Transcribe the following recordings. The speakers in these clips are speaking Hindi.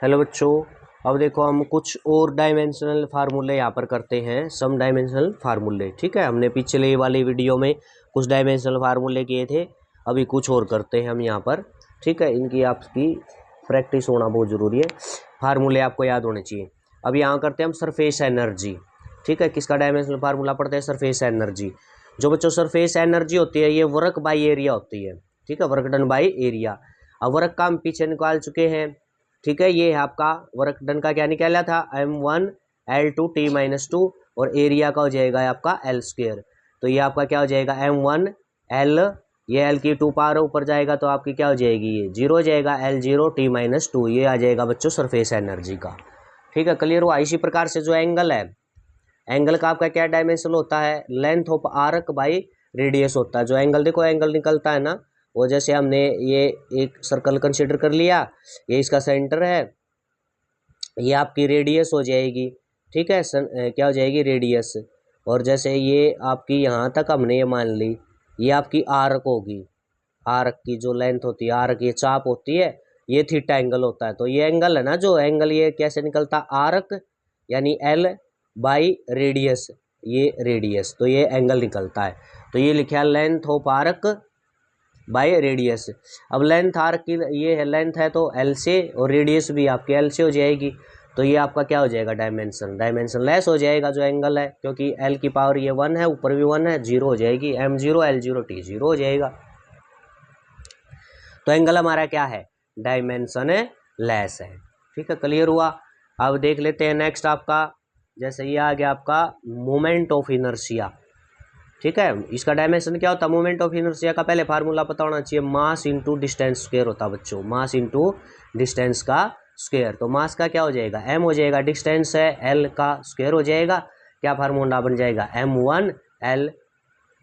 हेलो बच्चों, अब देखो हम कुछ और डायमेंशनल फार्मूले यहाँ पर करते हैं, सम डायमेंशनल फार्मूले। ठीक है, हमने पिछले वाले वीडियो में कुछ डायमेंशनल फार्मूले किए थे, अभी कुछ और करते हैं हम यहाँ पर। ठीक है, इनकी आपकी प्रैक्टिस होना बहुत ज़रूरी है, फार्मूले आपको याद होने चाहिए। अब यहाँ करते हैं हम सरफेस एनर्जी। ठीक है, किसका डायमेंशनल फार्मूला पढ़ते हैं? Surface energy. जो बच्चों सरफेस एनर्जी होती है ये वर्क बाई एरिया होती है। ठीक है, वर्क डन बाई एरिया। अब वर्क का हम पीछे निकाल चुके हैं। ठीक है, ये है आपका वर्क डन का क्या निकाला था? m1l2t-2 और एरिया का हो जाएगा आपका l स्क्वेयर। तो ये आपका क्या हो जाएगा? m1l, ये l की 2 पावर ऊपर जाएगा तो आपकी क्या हो जाएगी? ये 0 हो जाएगा, l0t-2। ये आ जाएगा बच्चों सरफेस एनर्जी का। ठीक है, क्लियर हुआ? इसी प्रकार से जो एंगल है, एंगल का आपका क्या डायमेंशन होता है? Length of arc by radius होता है। जो एंगल देखो एंगल निकलता है ना, वो जैसे हमने ये एक सर्कल कंसीडर कर लिया, ये इसका सेंटर है, ये आपकी रेडियस हो जाएगी। ठीक है, क्या हो जाएगी? रेडियस। और जैसे ये आपकी यहाँ तक हमने ये मान ली, ये आपकी आर्क होगी। आर्क की जो लेंथ होती है, आर्क ये चाप होती है, ये थीटा एंगल होता है। तो ये एंगल है ना, जो एंगल ये कैसे निकलता? आर्क यानी एल बाई रेडियस, ये रेडियस, तो ये एंगल निकलता है। तो ये लिखा length of arc by radius. अब लेंथ आर्क की ये है, लेंथ है तो एल से, और रेडियस भी आपकी एल से हो जाएगी। तो ये आपका क्या हो जाएगा? डायमेंशन लेस हो जाएगा जो एंगल है, क्योंकि एल की पावर ये 1 है, ऊपर भी 1 है, 0 हो जाएगी। m0 l0 t0 हो जाएगा। तो एंगल हमारा क्या है? डायमेंशन लेस है। ठीक है, क्लियर हुआ? अब देख लेते हैं नेक्स्ट आपका, जैसे ये आ गया आपका मोमेंट ऑफ इनर्शिया। ठीक है, इसका डायमेंशन क्या होता है? मोमेंट ऑफ इनर्शिया का पहले फार्मूला पता होना चाहिए, मास इंटू डिस्टेंस स्क्वायर होता है बच्चों, मास इंटू डिस्टेंस का स्क्वायर। तो मास का क्या हो जाएगा? m हो जाएगा, डिस्टेंस है l का स्क्वायर हो जाएगा। क्या फार्मूला बन जाएगा? m1l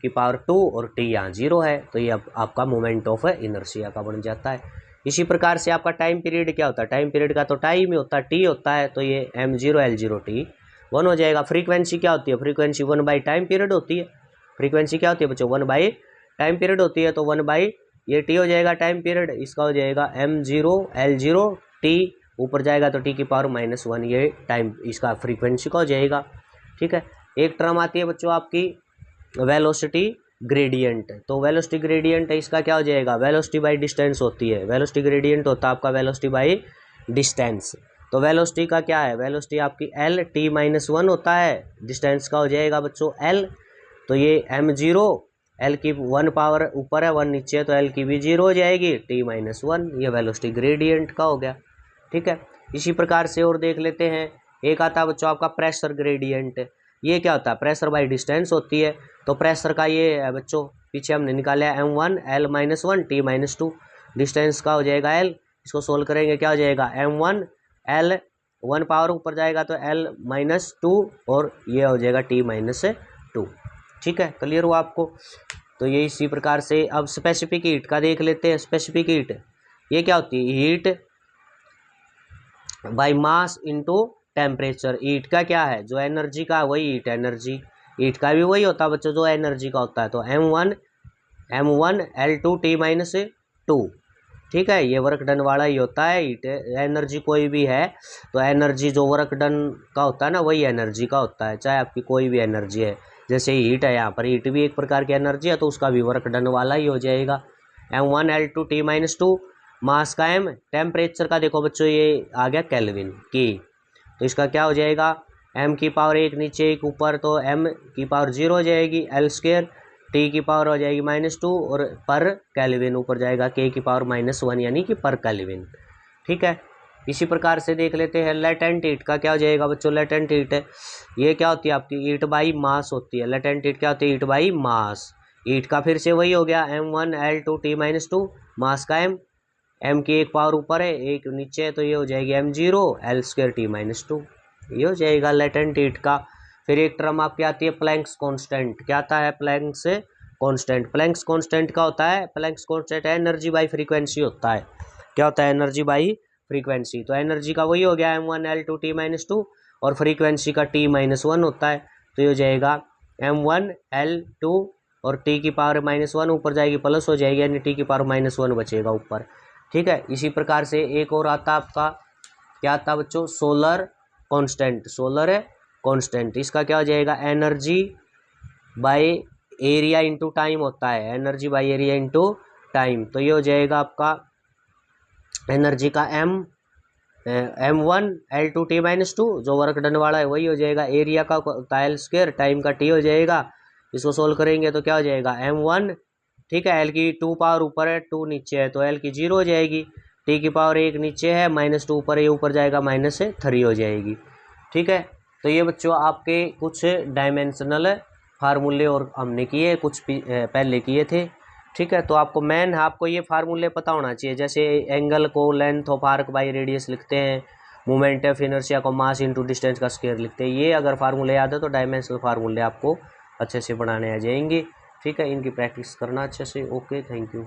की पावर 2 और t यहाँ 0 है, तो ये आपका मोमेंट ऑफ इनर्शिया का बन जाता है। इसी प्रकार से आपका टाइम पीरियड क्या होता है? टाइम पीरियड का तो टाइम ही होता है, t होता है, तो ये m0 l0 t 1 हो जाएगा। फ्रीक्वेंसी क्या होती है? फ्रीक्वेंसी 1 बाई टाइम पीरियड होती है। फ्रीक्वेंसी क्या होती है बच्चों? 1 बाई टाइम पीरियड होती है, तो 1 बाई ये t हो जाएगा टाइम पीरियड, इसका हो जाएगा m0 l0 t, ऊपर जाएगा तो t की पावर -1, ये टाइम इसका फ्रीक्वेंसी का हो जाएगा। ठीक है, एक टर्म आती है बच्चों आपकी वेलोसिटी ग्रेडियंट। तो वेलोसिटी ग्रेडियंट है, इसका क्या हो जाएगा? वेलोसिटी बाई डिस्टेंस होती है, वेलोसिटी ग्रेडियंट होता है आपका वेलोसिटी बाई डिस्टेंस। तो वेलोसिटी का क्या है? वेलोसिटी आपकी l t-1 होता है, डिस्टेंस का हो जाएगा बच्चों l। तो ये m0, l की 1 पावर ऊपर है, 1 नीचे है, तो l की भी 0 हो जाएगी, t-1, ये वेलोसिटी ग्रेडियंट का हो गया। ठीक है, इसी प्रकार से और देख लेते हैं। एक आता है बच्चों आपका प्रेशर ग्रेडियंट। ये क्या होता है? प्रेशर बाई डिस्टेंस होती है। तो प्रेशर का ये है बच्चों, पीछे हमने निकाला है m1 l-1 t-2, डिस्टेंस का हो जाएगा l। इसको सोल्व करेंगे, क्या हो जाएगा? m1 l 1 पावर ऊपर जाएगा तो l-2, और ये हो जाएगा t-2। ठीक है, क्लियर हुआ आपको? तो ये इसी प्रकार से अब स्पेसिफिक हीट का देख लेते हैं। स्पेसिफिक हीट ये क्या होती है? Heat by mass into temperature. Heat का क्या है? जो एनर्जी का वही हीट एनर्जी, हीट का भी वही होता है बच्चों जो एनर्जी का होता है। तो m1 l2 t-2। ठीक है, ये वर्क डन वाला ही होता है। हीट एनर्जी कोई भी है तो एनर्जी जो वर्क डन का होता है ना, वही एनर्जी का होता है, चाहे आपकी कोई भी एनर्जी है। जैसे हीट है, यहाँ पर हीट भी एक प्रकार की एनर्जी है, तो उसका भी वर्क डन वाला ही हो जाएगा। m1 l2 t-2, मास का m, टेम्परेचर का देखो बच्चों ये आ गया केल्विन की, तो इसका क्या हो जाएगा? m की पावर 1 नीचे 1 ऊपर, तो m की पावर 0 हो जाएगी, l स्क्वेयर, t की पावर हो जाएगी -2, और पर केल्विन ऊपर जाएगा k की पावर -1, यानी कि पर केल्विन। ठीक है, इसी प्रकार से देख लेते हैं लेटेंट हीट का क्या हो जाएगा बच्चों? लेटेंट हीट है, ये क्या होती है आपकी? हीट बाई मास होती है। लेटेंट हीट क्या होती है? Heat by mass. हीट का फिर से वही हो गया, m1 l2 t-2, मास का m की 1 पावर ऊपर है 1 नीचे है, तो ये हो जाएगी m0 l स्क्वेयर t-2, ये हो जाएगा लेटेंट हीट का। फिर एक टर्म आपकी आती है प्लैंक्स कांस्टेंट। क्या आता है? Planck's constant. प्लैंक्स कांस्टेंट का होता है? Planck's constant energy by frequency होता है। क्या होता है? Energy by frequency. तो एनर्जी का वही हो गया m1 l2 t-2, और फ्रीक्वेंसी का t-1 होता है, तो ये हो जाएगा m1 l2, और t की पावर -1 ऊपर जाएगी, प्लस हो जाएगी, यानी t की पावर -1 बचेगा ऊपर। ठीक है, इसी प्रकार से एक और आता है आपका क्या था बच्चों, सोलर कांस्टेंट, सोलर कांस्टेंट। इसका क्या हो जाएगा, energy by area into time होता है, energy by area into time. तो ये हो जाएगा आपका एनर्जी का m1 L2T-2, जो वर्क डन वाला है वही हो जाएगा। एरिया का L स्क्वायर, टाइम का T हो जाएगा। इसको सोल्व करेंगे तो क्या हो जाएगा, m1, ठीक है, L की 2 पावर ऊपर है, 2 नीचे है, तो L की 0 हो जाएगी। T की पावर 1 नीचे है, -2 ऊपर है, ये ऊपर जाएगा, -3 हो जाएगी। ठीक है, तो ये बच्चों आपके कुछ डायमेंशनल फार्मूले और हमने किए, कुछ पहले किए थे। ठीक है, तो आपको आपको ये फार्मूले पता होना चाहिए। जैसे एंगल को length of arc by radius लिखते हैं, मोमेंट ऑफ इनर्शिया को मास इंटू डिस्टेंस का स्क्वायर लिखते हैं। ये अगर फार्मूले याद है तो डायमेंशनल फार्मूले आपको अच्छे से बनाने आ जाएंगे। ठीक है, इनकी प्रैक्टिस करना अच्छे से। Okay, thank you.